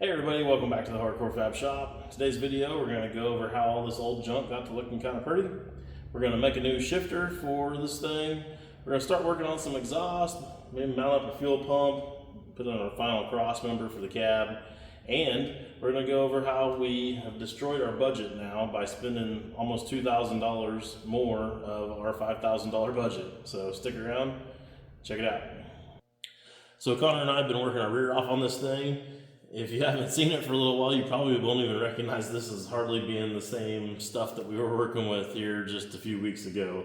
Hey everybody, welcome back to the Hardcore Fab Shop. Today's video, we're going to go over how all this old junk got to looking kind of pretty. We're going to make a new shifter for this thing. We're going to start working on some exhaust, maybe mount up a fuel pump, put on our final cross member for the cab, and we're going to go over how we have destroyed our budget now by spending almost $2,000 more of our $5,000 budget. So stick around, check it out. So Connor and I have been working our rear off on this thing. If you haven't seen it for a little while, you probably won't even recognize this as hardly being the same stuff that we were working with here just a few weeks ago.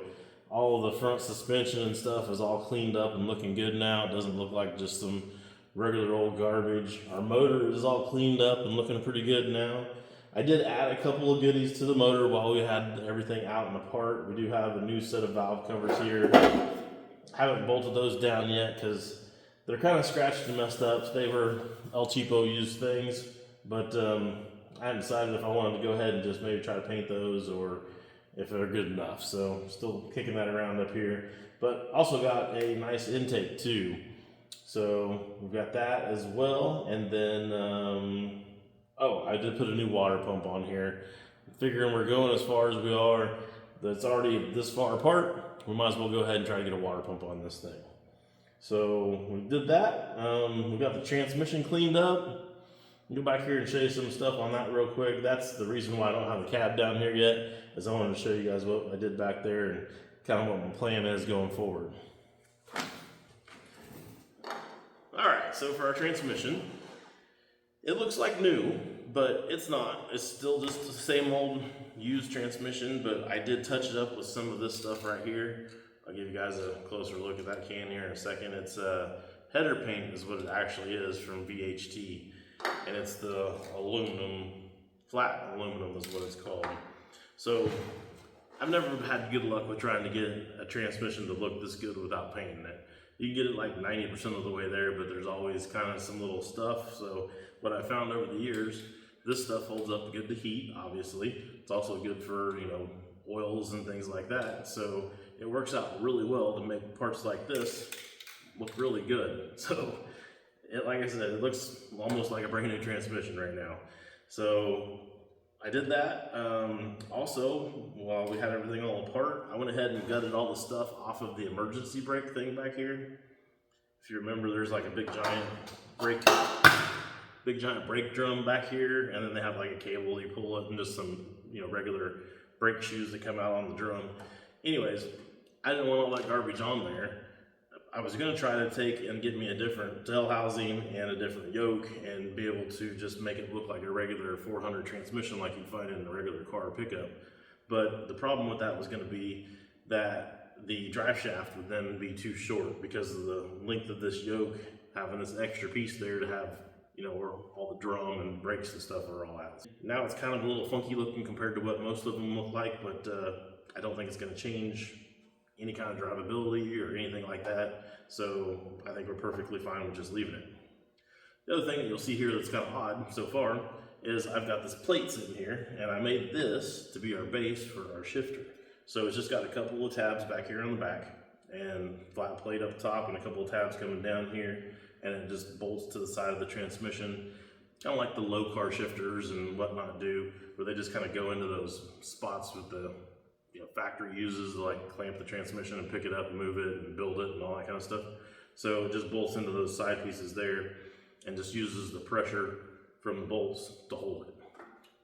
All of the front suspension and stuff is all cleaned up and looking good now. It doesn't look like just some regular old garbage. Our motor is all cleaned up and looking pretty good now. I did add a couple of goodies to the motor while we had everything out and apart. We do have a new set of valve covers here. Haven't bolted those down yet because they're kind of scratched and messed up. They were El Cheapo used things, but I hadn't decided if I wanted to go ahead and just maybe try to paint those or if they're good enough. So still kicking that around up here, but also got a nice intake too. So we've got that as well. And then, oh, I did put a new water pump on here. Figuring we're going as far as we are, that's already this far apart, we might as well go ahead and try to get a water pump on this thing. So we did that. We got the transmission cleaned up. I'll go back here and show you some stuff on that real quick. That's the reason why I don't have the cab down here yet, is I wanted to show you guys what I did back there and kind of what my plan is going forward. Alright, so for our transmission, it looks like new, but it's not. It's still just the same old used transmission, but I did touch it up with some of this stuff right here. I'll give you guys a closer look at that can here in a second. It's header paint is what it actually is from VHT, and it's the aluminum, flat aluminum is what it's called. So I've never had good luck with trying to get a transmission to look this good without painting it. You can get it like 90% of the way there, but there's always kind of some little stuff. So what I found over the years, this stuff holds up good to heat, obviously. It's also good for, you know, oils and things like that. So it works out really well to make parts like this look really good. So like I said, it looks almost like a brand new transmission right now. So I did that. Also, while we had everything all apart, I went ahead and gutted all the stuff off of the emergency brake thing back here. If you remember, there's like a big giant brake drum back here, and then they have like a cable, you pull it, and just some, you know, regular brake shoes that come out on the drum. Anyways, I didn't want all that garbage on there. I was going to try to take and get me a different tail housing and a different yoke and be able to just make it look like a regular 400 transmission like you'd find in a regular car or pickup. But the problem with that was going to be that the drive shaft would then be too short because of the length of this yoke, having this extra piece there to have, you know, where all the drum and brakes and stuff are all at. Now it's kind of a little funky looking compared to what most of them look like, but I don't think it's going to change any kind of drivability or anything like that. So I think we're perfectly fine with just leaving it. The other thing that you'll see here that's kind of odd so far is I've got this plate sitting here, and I made this to be our base for our shifter. So it's just got a couple of tabs back here on the back and flat plate up top and a couple of tabs coming down here, and it just bolts to the side of the transmission, kind of like the low car shifters and whatnot do, where they just kind of go into those spots with the, you know, factory uses to like clamp the transmission and pick it up and move it and build it and all that kind of stuff. So it just bolts into those side pieces there and just uses the pressure from the bolts to hold it.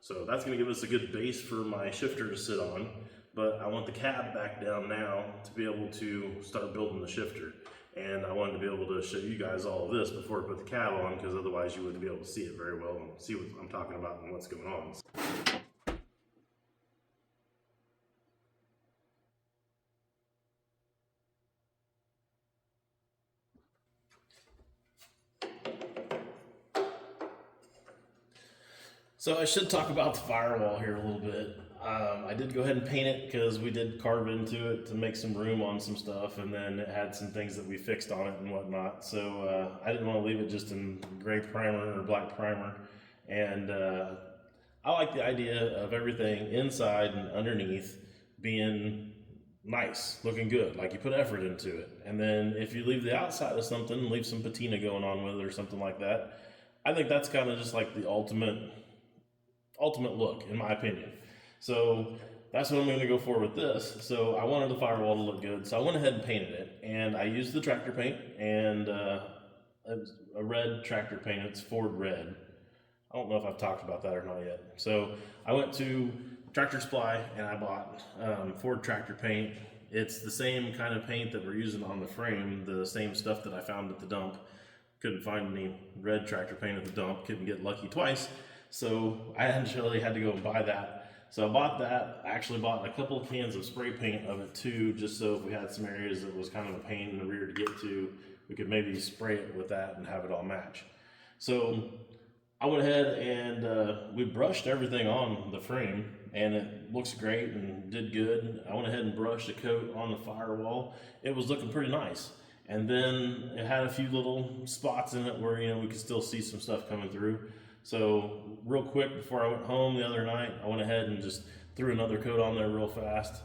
So that's going to give us a good base for my shifter to sit on, but I want the cab back down now to be able to start building the shifter. And I wanted to be able to show you guys all of this before I put the cab on, because otherwise you wouldn't be able to see it very well and see what I'm talking about and what's going on. So I should talk about the firewall here a little bit. I did go ahead and paint it because we did carve into it to make some room on some stuff, and then it had some things that we fixed on it and whatnot. So I didn't want to leave it just in gray primer or black primer. And I like the idea of everything inside and underneath being nice, looking good, like you put effort into it. And then if you leave the outside of something, leave some patina going on with it or something like that, I think that's kind of just like the ultimate look, in my opinion. So that's what I'm going to go for with this. So I wanted the Firewall to look good, so I went ahead and painted it, and I used the tractor paint, and it's a red tractor paint. It's Ford red. I don't know if I've talked about that or not yet. So I went to Tractor Supply and I bought Ford tractor paint. It's the same kind of paint that we're using on the frame, the same stuff that I found at the dump. Couldn't find any red tractor paint at the dump, couldn't get lucky twice. So I actually had to go and buy that. So I bought that. I actually bought a couple of cans of spray paint of it too, just so if we had some areas that was kind of a pain in the rear to get to, we could maybe spray it with that and have it all match. So I went ahead and we brushed everything on the frame, and it looks great and did good. I went ahead and brushed a coat on the Firewall. It was looking pretty nice. And then it had a few little spots in it where, you know, we could still see some stuff coming through. So real quick before I went home the other night, I went ahead and just threw another coat on there real fast.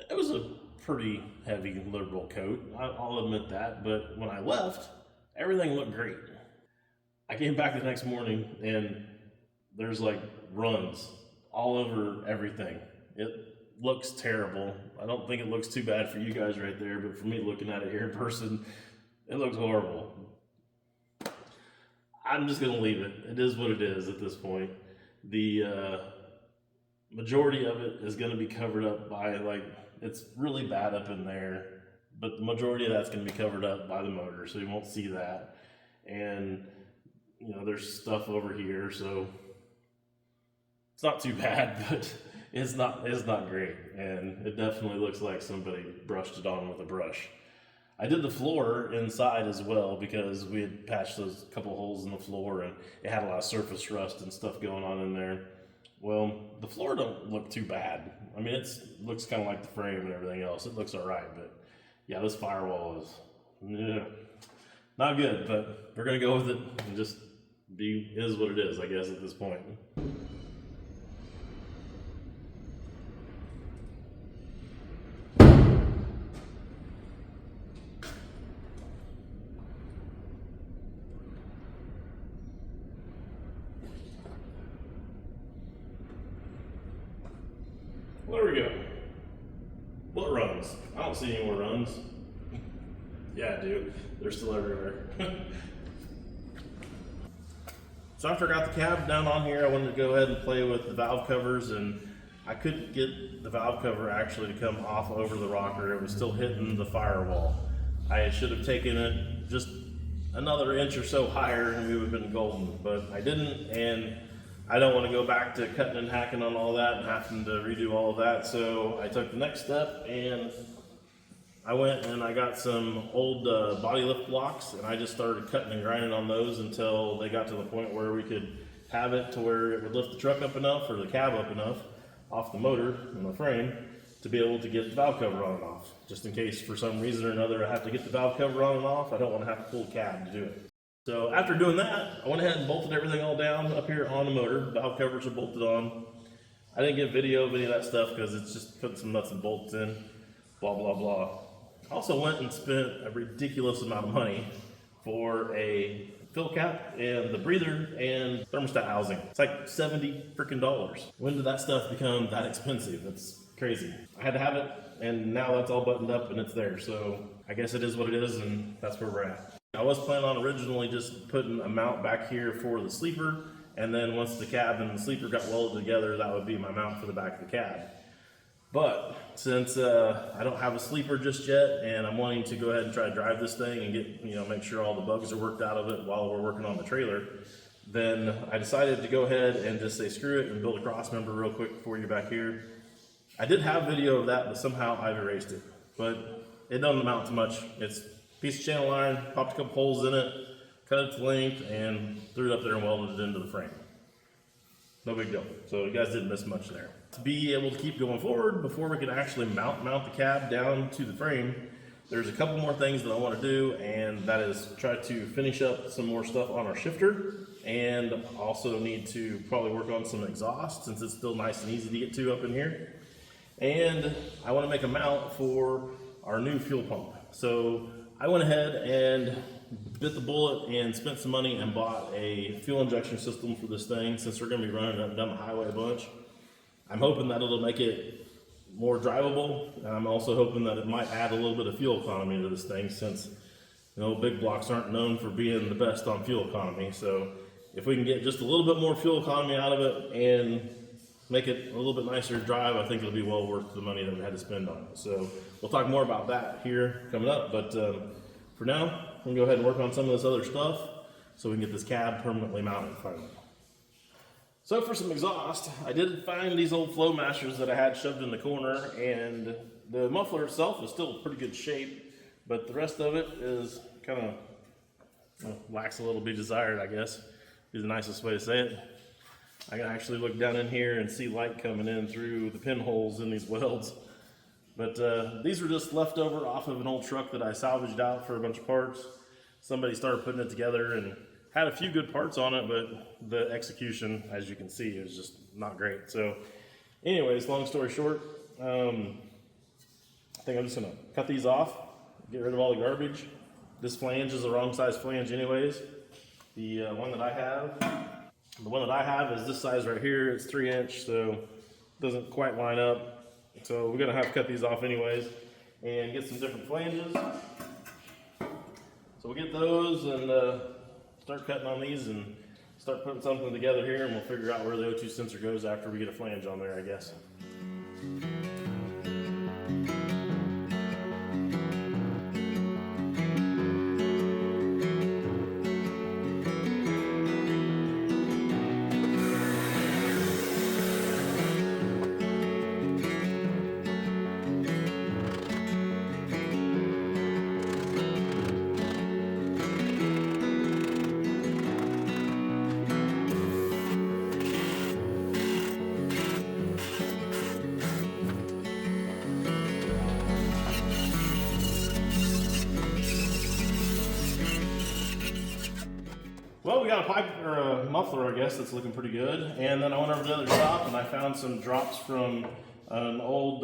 It was a pretty heavy, liberal coat, I'll admit that, but when I left, everything looked great. I came back the next morning and there's like runs all over everything. It looks terrible. I don't think it looks too bad for you guys right there, but for me looking at it here in person, it looks horrible. I'm just gonna leave it. It is what it is at this point. The majority of it is gonna be covered up by, like, it's really bad up in there, but the majority of that's gonna be covered up by the motor, so you won't see that. And you know, there's stuff over here, so it's not too bad, but it's not great, and it definitely looks like somebody brushed it on with a brush. I did the floor inside as well because we had patched those couple holes in the floor, and it had a lot of surface rust and stuff going on in there. Well, the floor don't look too bad. I mean, it looks kind of like the frame and everything else. It looks all right, but yeah, this Firewall is not good, but we're gonna go with it and just is what it is, I guess, at this point. Well, there we go. Well, it runs. I don't see any more runs. Yeah, I do. They're still everywhere. So after I got the cab down on here, I wanted to go ahead and play with the valve covers, and I couldn't get the valve cover actually to come off over the rocker. It was still hitting the Firewall. I should have taken it just another inch or so higher and we would have been golden, but I didn't, and I don't want to go back to cutting and hacking on all that and having to redo all of that. So I took the next step and I went and I got some old body lift blocks, and I just started cutting and grinding on those until they got to the point where we could have it to where it would lift the truck up enough, or the cab up enough off the motor and the frame to be able to get the valve cover on and off. Just in case for some reason or another I have to get the valve cover on and off, I don't want to have to pull the cab to do it. So after doing that, I went ahead and bolted everything all down up here on the motor. Valve covers are bolted on. I didn't get video of any of that stuff because it's just putting some nuts and bolts in, blah, blah, blah. I also went and spent a ridiculous amount of money for a fill cap and the breather and thermostat housing. It's like $70 freaking dollars. When did that stuff become that expensive? That's crazy. I had to have it, and now that's all buttoned up and it's there. So I guess it is what it is, and that's where we're at. I was planning on originally just putting a mount back here for the sleeper, and then once the cab and the sleeper got welded together, that would be my mount for the back of the cab. But since I don't have a sleeper just yet, and I'm wanting to go ahead and try to drive this thing and get, make sure all the bugs are worked out of it while we're working on the trailer, then I decided to go ahead and just say screw it and build a cross member real quick for you back here. I did have video of that, but somehow I've erased it. But it doesn't amount to much. It's a piece of channel iron, popped a couple holes in it, cut it to length, and threw it up there and welded it into the frame. No big deal. So you guys didn't miss much there. To be able to keep going forward, before we can actually mount the cab down to the frame, there's a couple more things that I want to do, and that is try to finish up some more stuff on our shifter, and also need to probably work on some exhaust since it's still nice and easy to get to up in here. And I want to make a mount for our new fuel pump. So I went ahead and bit the bullet and spent some money and bought a fuel injection system for this thing, since we're going to be running it down the highway a bunch. I'm hoping that it'll make it more drivable, and I'm also hoping that it might add a little bit of fuel economy to this thing, since big blocks aren't known for being the best on fuel economy. So if we can get just a little bit more fuel economy out of it and make it a little bit nicer to drive, I think it'll be well worth the money that we had to spend on it. So we'll talk more about that here coming up, but for now, I'm gonna go ahead and work on some of this other stuff so we can get this cab permanently mounted finally. So for some exhaust, I did find these old flow mashers that I had shoved in the corner, and the muffler itself is still in pretty good shape, but the rest of it is kind of lacks a little be desired, I guess, is the nicest way to say it. I can actually look down in here and see light coming in through the pinholes in these welds. But these were just left over off of an old truck that I salvaged out for a bunch of parts. Somebody started putting it together and had a few good parts on it, but the execution, as you can see, is just not great. So anyways, long story short, I think I'm just gonna cut these off, get rid of all the garbage. This flange is the wrong size flange anyways. The one that I have is this size right here. It's 3-inch, so it doesn't quite line up. So we're gonna have to cut these off anyways and get some different flanges. So we'll get those and start cutting on these and start putting something together here, and we'll figure out where the O2 sensor goes after we get a flange on there, I guess. Well, we got a pipe or a muffler, I guess, that's looking pretty good. And then I went over to the other shop and I found some drops from an old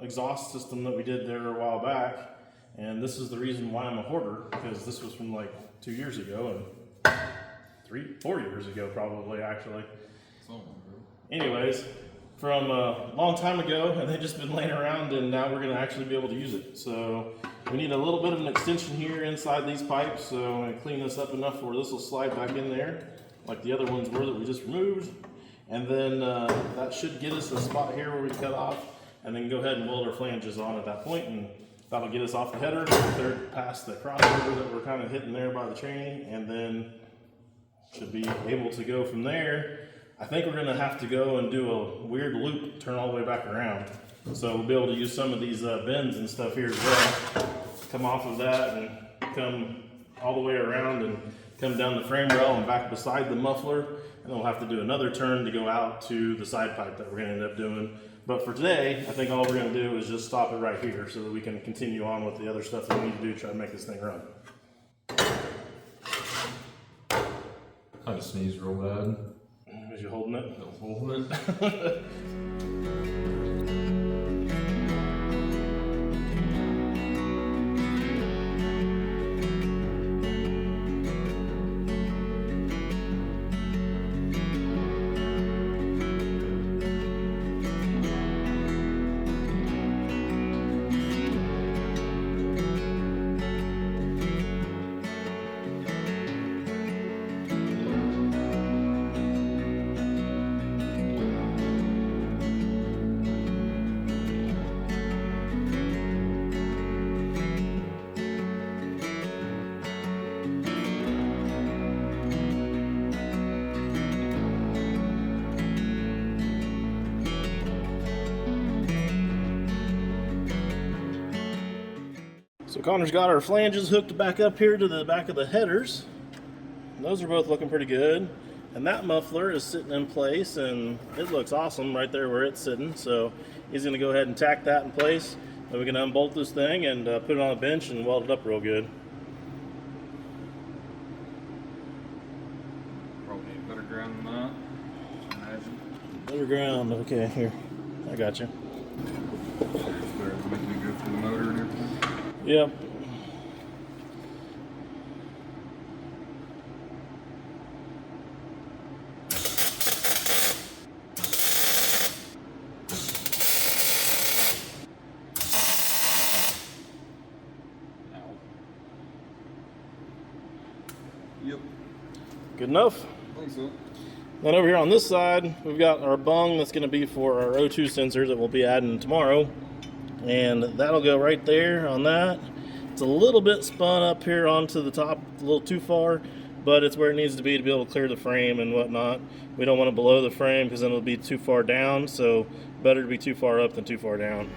exhaust system that we did there a while back. And this is the reason why I'm a hoarder, because this was from like 2 years ago and 4 years ago probably, actually. Anyways, from a long time ago, and they've just been laying around, and now we're going to actually be able to use it. So we need a little bit of an extension here inside these pipes, so I'm going to clean this up enough where this will slide back in there like the other ones were that we just removed. And then that should get us a spot here where we cut off, and then go ahead and weld our flanges on at that point, and that'll get us off the header, clear past the crossover that we're kind of hitting there by the chain, and then should be able to go from there. I think we're going to have to go and do a weird loop, turn all the way back around. So we'll be able to use some of these bends and stuff here as well. Come off of that and come all the way around and come down the frame rail and back beside the muffler. And then we'll have to do another turn to go out to the side pipe that we're going to end up doing. But for today, I think all we're going to do is just stop it right here so that we can continue on with the other stuff that we need to do to try to make this thing run. I just sneezed real bad. Was you holding it? I was holding it. So Connor's got our flanges hooked back up here to the back of the headers. Those are both looking pretty good. And that muffler is sitting in place, and it looks awesome right there where it's sitting. So he's going to go ahead and tack that in place. Then we can unbolt this thing and put it on a bench and weld it up real good. Probably need better ground than that, I imagine. Better ground, okay, here. I got you. Better than making it go through the motor and everything. Yep. Good enough? I think so. Then over here on this side, we've got our bung that's going to be for our O2 sensor that we'll be adding tomorrow. And that'll go right there on that. It's a little bit spun up here onto the top, a little too far, but it's where it needs to be able to clear the frame and whatnot. We don't want to below the frame because then it'll be too far down, so better to be too far up than too far down.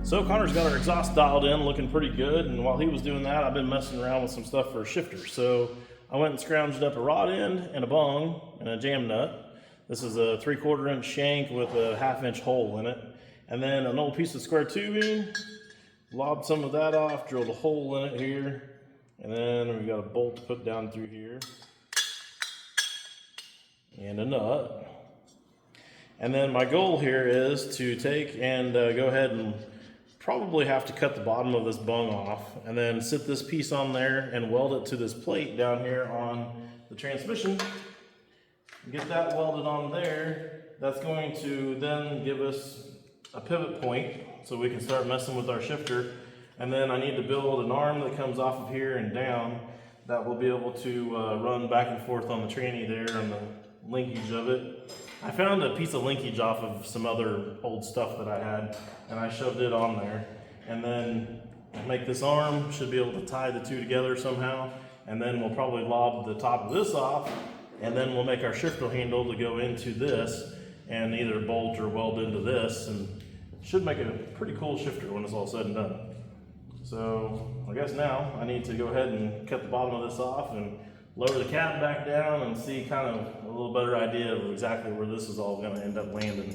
So Connor's got our exhaust dialed in, looking pretty good, and while he was doing that, I've been messing around with some stuff for a shifter. So I went and scrounged up a rod end and a bung and a jam nut. This is a 3/4 inch shank with a 1/2 inch hole in it. And then an old piece of square tubing, lobbed some of that off, drilled a hole in it here, and then we've got a bolt to put down through here, and a nut. And then my goal here is to take and go ahead and probably have to cut the bottom of this bung off and then sit this piece on there and weld it to this plate down here on the transmission. Get that welded on there. That's going to then give us a pivot point so we can start messing with our shifter. And then I need to build an arm that comes off of here and down that will be able to run back and forth on the tranny there and the linkage of it. I found a piece of linkage off of some other old stuff that I had, and I shoved it on there. And then make this arm, should be able to tie the two together somehow. And then we'll probably lob the top of this off, and then we'll make our shifter handle to go into this and either bolt or weld into this, and it should make a pretty cool shifter when it's all said and done. So I guess now I need to go ahead and cut the bottom of this off and lower the cap back down and see kind of a little better idea of exactly where this is all going to end up landing.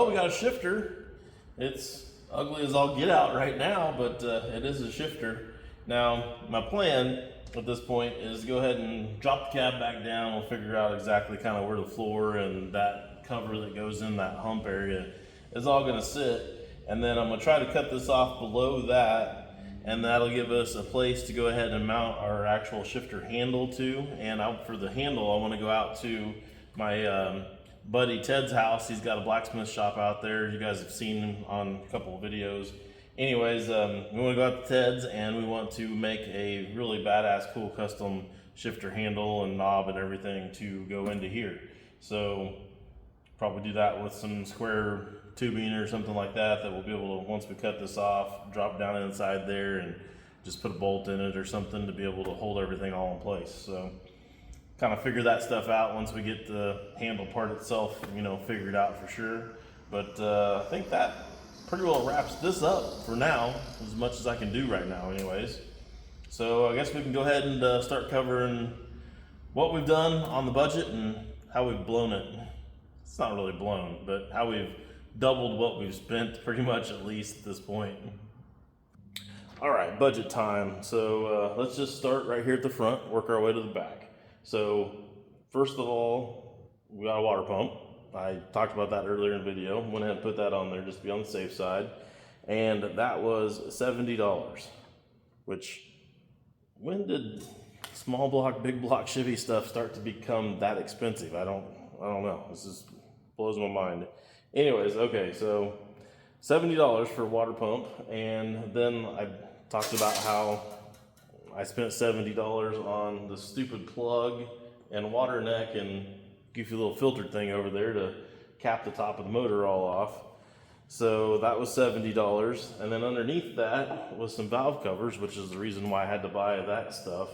well, we got a shifter. It's ugly as all get out right now, but it is a shifter. Now, my plan at this point is to go ahead and drop the cab back down. We'll figure out exactly kind of where the floor and that cover that goes in that hump area is all gonna sit. And then I'm gonna try to cut this off below that, and that'll give us a place to go ahead and mount our actual shifter handle to. And for the handle, I wanna go out to my buddy Ted's house. He's got a blacksmith shop out there. You guys have seen him on a couple of videos. Anyways, we want to go out to Ted's and we want to make a really badass, cool custom shifter handle and knob and everything to go into here. So probably do that with some square tubing or something like that we'll be able to, once we cut this off, drop down inside there and just put a bolt in it or something to be able to hold everything all in place. So kind of figure that stuff out once we get the handle part itself, you know, figured out for sure. But I think that pretty well wraps this up for now, as much as I can do right now anyways. So I guess we can go ahead and start covering what we've done on the budget and how we've blown it. It's not really blown, but how we've doubled what we've spent pretty much, at least at this point. All right, budget time. So let's just start right here at the front, work our way to the back. So first of all, we got a water pump. I talked about that earlier in the video. Went ahead and put that on there just to be on the safe side. And that was $70, which, when did small block, big block Chevy stuff start to become that expensive? I don't know. This just blows my mind. Anyways, okay, so $70 for a water pump. And then I talked about how I spent $70 on the stupid plug and water neck and goofy little filter thing over there to cap the top of the motor all off. So that was $70. And then underneath that was some valve covers, which is the reason why I had to buy that stuff.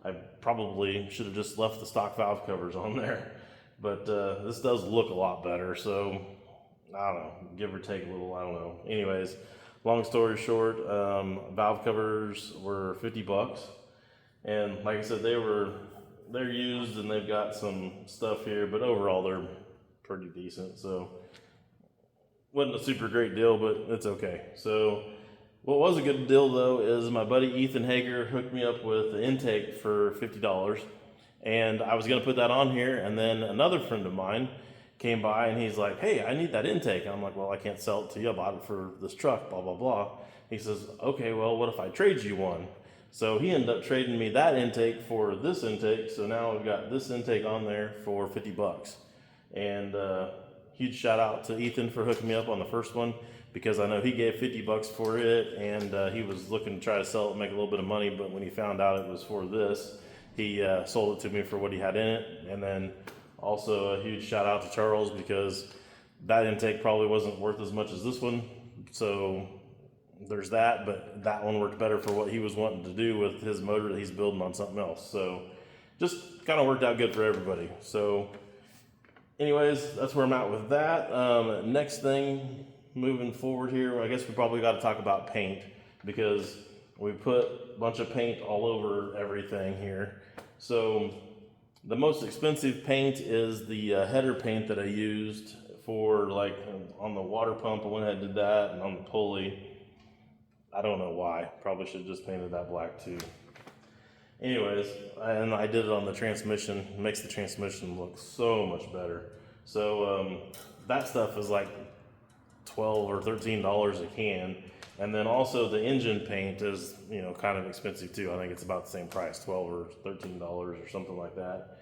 I probably should have just left the stock valve covers on there. But this does look a lot better, so I don't know, give or take a little, I don't know. Anyways, long story short, valve covers were $50. And like I said, they're used and they've got some stuff here, but overall they're pretty decent. So wasn't a super great deal, but it's okay. So what was a good deal though is my buddy Ethan Hager hooked me up with the intake for $50, and I was gonna put that on here, and then another friend of mine came by and he's like, hey, I need that intake. And I'm like, well, I can't sell it to you. I bought it for this truck, blah, blah, blah. He says, okay, well, what if I trade you one? So he ended up trading me that intake for this intake. So now we've got this intake on there for $50. And huge shout out to Ethan for hooking me up on the first one, because I know he gave $50 for it, and he was looking to try to sell it and make a little bit of money. But when he found out it was for this, he sold it to me for what he had in it. And then also a huge shout out to Charles, because that intake probably wasn't worth as much as this one. So there's that, but that one worked better for what he was wanting to do with his motor that he's building on something else. So just kind of worked out good for everybody. So anyways, that's where I'm at with that. Next thing, moving forward here, I guess we probably got to talk about paint, because we put a bunch of paint all over everything here. So the most expensive paint is the header paint that I used for, like, on the water pump. I went ahead and did that, and on the pulley, I don't know why. Probably should have just painted that black too. Anyways, and I did it on the transmission. It makes the transmission look so much better. So that stuff is like $12 or $13 a can. And then also the engine paint is, you know, kind of expensive too. I think it's about the same price, $12 or $13 or something like that.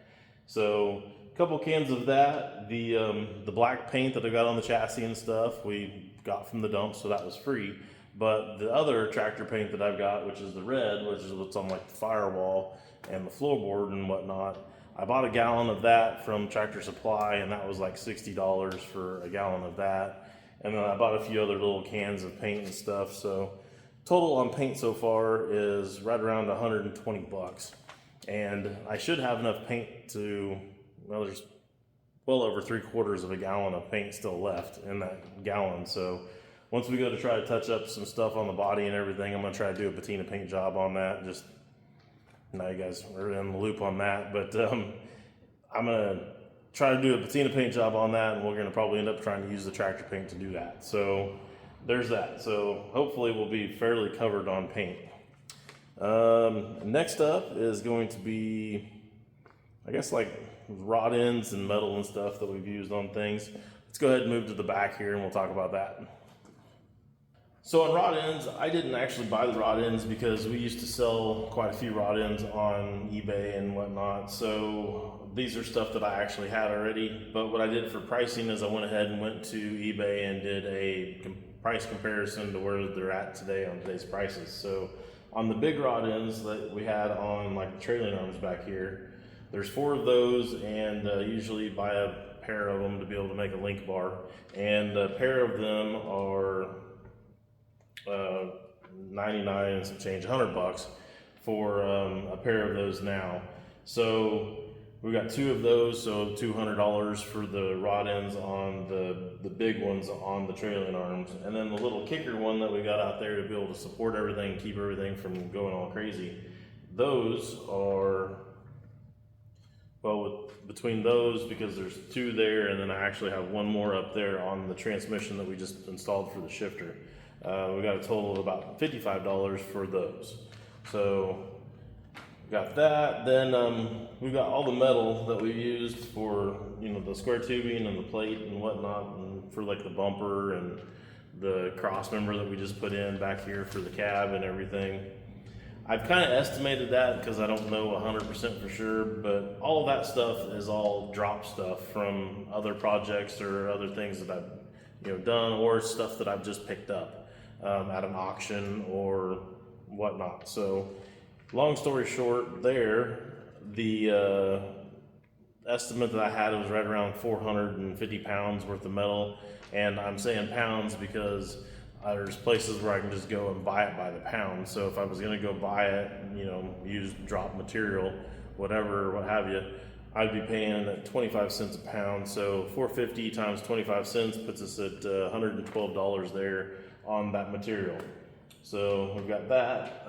So a couple cans of that. The black paint that I got on the chassis and stuff, we got from the dump, so that was free. But the other tractor paint that I've got, which is the red, which is what's on like the Firewall and the floorboard and whatnot, I bought a gallon of that from Tractor Supply, and that was like $60 for a gallon of that. And then I bought a few other little cans of paint and stuff. So total on paint so far is right around $120. And I should have enough paint to, well, there's well over 3/4 of a gallon of paint still left in that gallon. So once we go to try to touch up some stuff on the body and everything, I'm gonna try to do a patina paint job on that. Just now you guys are in the loop on that, but I'm gonna try to do a patina paint job on that, and we're going to probably end up trying to use the tractor paint to do that. So there's that. So hopefully we'll be fairly covered on paint. Next up is going to be, I guess, like rod ends and metal and stuff that we've used on things. Let's go ahead and move to the back here and we'll talk about that. So on rod ends, I didn't actually buy the rod ends because we used to sell quite a few rod ends on eBay and whatnot. So these are stuff that I actually had already. But what I did for pricing is I went ahead and went to eBay and did a price comparison to where they're at today on today's prices. So on the big rod ends that we had on like the trailing arms back here, there's 4 of those, and usually buy a pair of them to be able to make a link bar. And a pair of them are 99 and some change, $100 for a pair of those now. So we got 2 of those, so $200 for the rod ends on the big ones on the trailing arms, and then the little kicker one that we got out there to be able to support everything, keep everything from going all crazy. Those are, well, between those, because there's 2 there, and then I actually have 1 more up there on the transmission that we just installed for the shifter. We got a total of about $55 for those. So got that. Then we got all the metal that we used for, you know, the square tubing and the plate and whatnot, and for like the bumper and the cross member that we just put in back here for the cab and everything. I've kind of estimated that because I don't know 100% for sure, but all of that stuff is all drop stuff from other projects or other things that I've, you know, done, or stuff that I've just picked up at an auction or whatnot. So long story short, there, the estimate that I had was right around 450 pounds worth of metal. And I'm saying pounds because there's places where I can just go and buy it by the pound. So if I was gonna go buy it, you know, use drop material, whatever, what have you, I'd be paying at 25 cents a pound. So 450 times 25 cents puts us at $112 there on that material. So we've got that.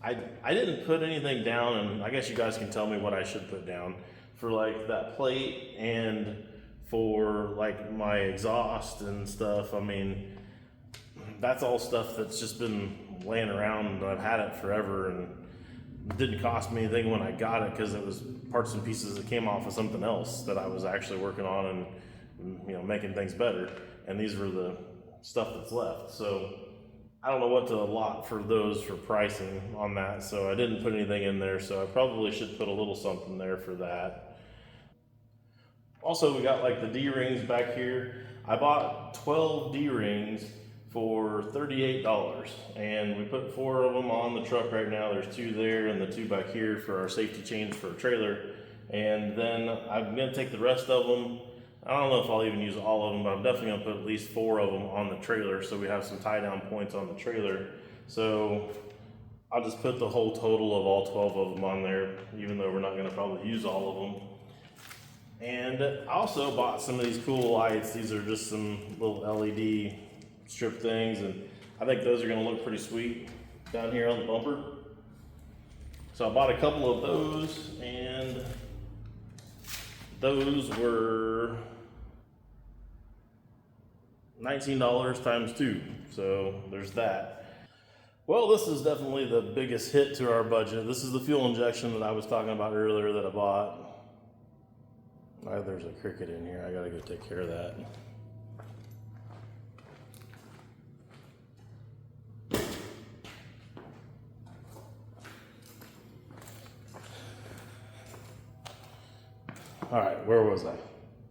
I didn't put anything down, and I guess you guys can tell me what I should put down for like that plate and for like my exhaust and stuff. I mean, that's all stuff that's just been laying around, and I've had it forever, and it didn't cost me anything when I got it because it was parts and pieces that came off of something else that I was actually working on and, you know, making things better. And these were the stuff that's left. So I don't know what to allot for those for pricing on that. So I didn't put anything in there. So I probably should put a little something there for that. Also, we got like the D-rings back here. I bought 12 D-rings for $38, and we put 4 of them on the truck right now. There's 2 there and the 2 back here for our safety chains for a trailer. And then I'm gonna take the rest of them. I don't know if I'll even use all of them, but I'm definitely gonna put at least 4 of them on the trailer so we have some tie down points on the trailer. So I'll just put the whole total of all 12 of them on there, even though we're not gonna probably use all of them. And I also bought some of these cool lights. These are just some little LED strip things, and I think those are gonna look pretty sweet down here on the bumper. So I bought a couple of those, and those were $19 times 2. So there's that. Well, this is definitely the biggest hit to our budget. This is the fuel injection that I was talking about earlier that I bought. There's a cricket in here. I gotta go take care of that. All right, where was I?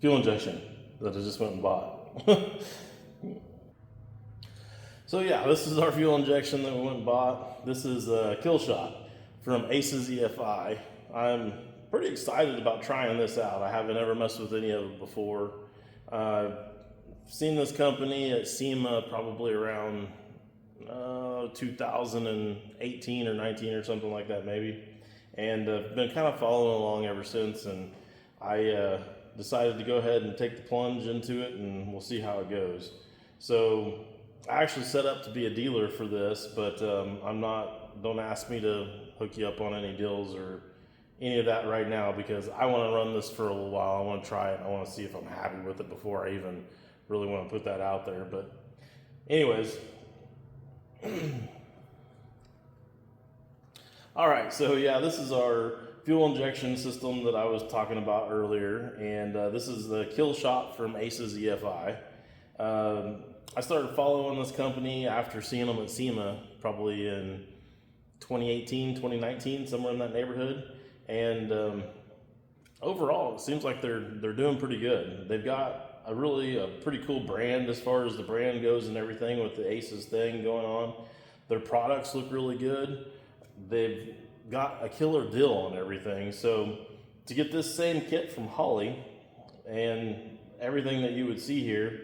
Fuel injection that I just went and bought. So yeah, this is our fuel injection that we went and bought. This is a kill shot from Ace's EFI. I'm pretty excited about trying this out. I haven't ever messed with any of it before. I've seen this company at SEMA probably around 2018 or 19 or something like that maybe. And I've been kind of following along ever since, and I decided to go ahead and take the plunge into it, and we'll see how it goes. So I actually set up to be a dealer for this, but I'm not, don't ask me to hook you up on any deals or any of that right now because I want to run this for a little while. I want to try it. I want to see if I'm happy with it before I even really want to put that out there. But anyways, all right, so yeah, this is our fuel injection system that I was talking about earlier, and this is the kill shot from Ace's EFI. I started following this company after seeing them at SEMA probably in 2018, 2019, somewhere in that neighborhood. And overall, it seems like they're doing pretty good. They've got a pretty cool brand as far as the brand goes and everything with the Aces thing going on. Their products look really good. They've got a killer deal on everything. So to get this same kit from Holley and everything that you would see here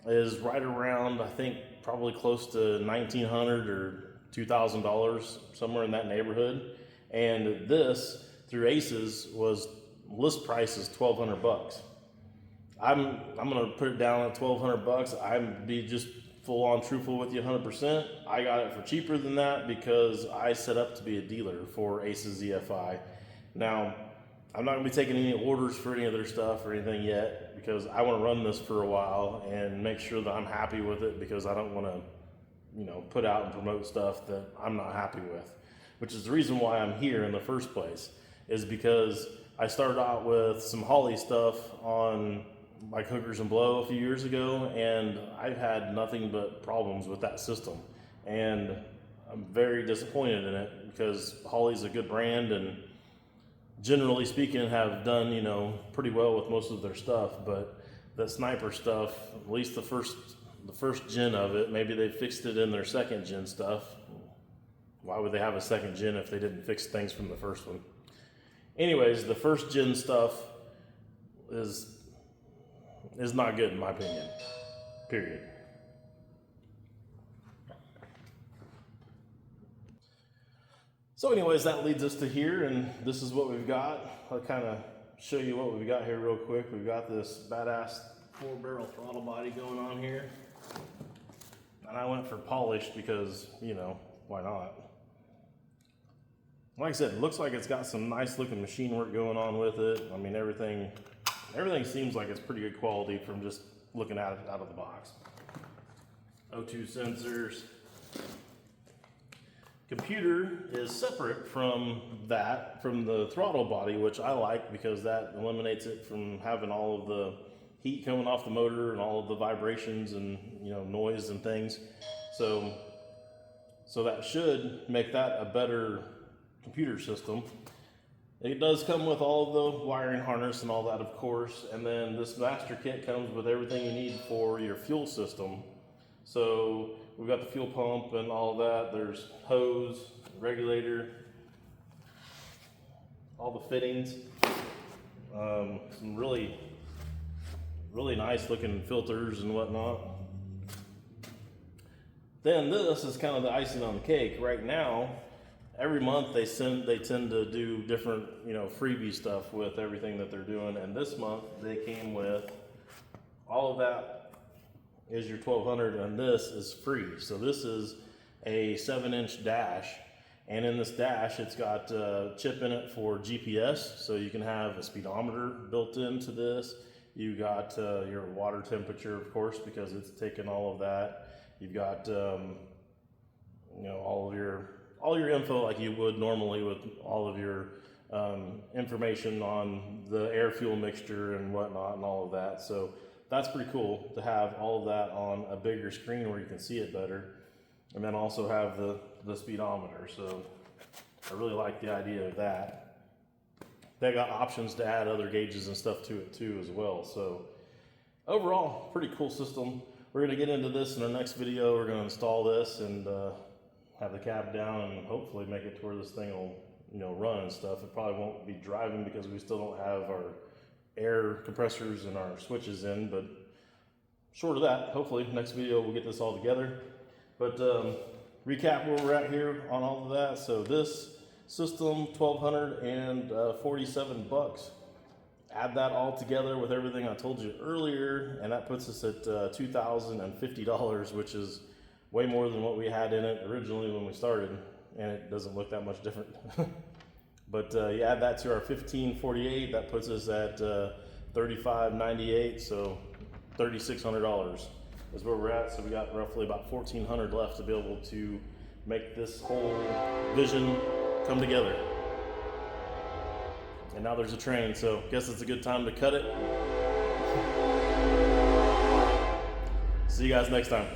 is right around, I think, probably close to $1,900 or $2,000, somewhere in that neighborhood. And this through Aces was list price is $1,200. I'm gonna put it down at $1,200. I'd be just full on truthful with you 100%. I got it for cheaper than that because I set up to be a dealer for Aces EFI. Now, I'm not gonna be taking any orders for any of their stuff or anything yet because I wanna run this for a while and make sure that I'm happy with it because I don't wanna, put out and promote stuff that I'm not happy with, which is the reason why I'm here in the first place, is because I started out with some Holley stuff on like hookers and blow a few years ago, and I've had nothing but problems with that system, and I'm very disappointed in it because Holley's a good brand and generally speaking have done pretty well with most of their stuff. But that sniper stuff, at least the first gen of it, maybe they fixed it in their second gen stuff. Why would they have a second gen if they didn't fix things from the first one? Anyways, the first gen stuff is not good in my opinion, period. So anyways, that leads us to here, and this is what we've got. I'll kind of show you what we've got here real quick. We've got this badass 4-barrel throttle body going on here. And I went for polished because, why not? Like I said, it looks like it's got some nice looking machine work going on with it. I mean, everything seems like it's pretty good quality from just looking at it out of the box. O2 sensors. Computer is separate from the throttle body, which I like because that eliminates it from having all of the heat coming off the motor and all of the vibrations and noise and things. So that should make that a better computer system. It does come with all of the wiring harness and all that, of course, and then this master kit comes with everything you need for your fuel system. So we've got the fuel pump and all of that. There's hose, regulator, all the fittings, some really nice looking filters and whatnot. Then this is kind of the icing on the cake. Right now, every month they tend to do different freebie stuff with everything that they're doing, and this month they came with all of that is your 1200, and this is free. So this is a 7-inch dash, and in this dash it's got a chip in it for GPS, so you can have a speedometer built into this. You got your water temperature, of course, because it's taking all of that. You've got all your info like you would normally with all of your information on the air fuel mixture and whatnot and all of that. So that's pretty cool to have all of that on a bigger screen where you can see it better, and then also have the speedometer. So I really like the idea of that. They got options to add other gauges and stuff to it too as well. So overall, pretty cool system. We're going to get into this in our next video. We're going to install this and have the cab down and hopefully make it to where this thing will run and stuff. It probably won't be driving because we still don't have our air compressors and our switches in, but short of that, hopefully next video we'll get this all together. But recap where we're at here on all of that. So this system, $1,247. Add that all together with everything I told you earlier, and that puts us at $2,050, which is way more than what we had in it originally when we started, and it doesn't look that much different. But you add that to our 1548, that puts us at $35.98, so $3,600 is where we're at. So we got roughly about $1,400 left to be able to make this whole vision come together. And now there's a train, so I guess it's a good time to cut it. See you guys next time.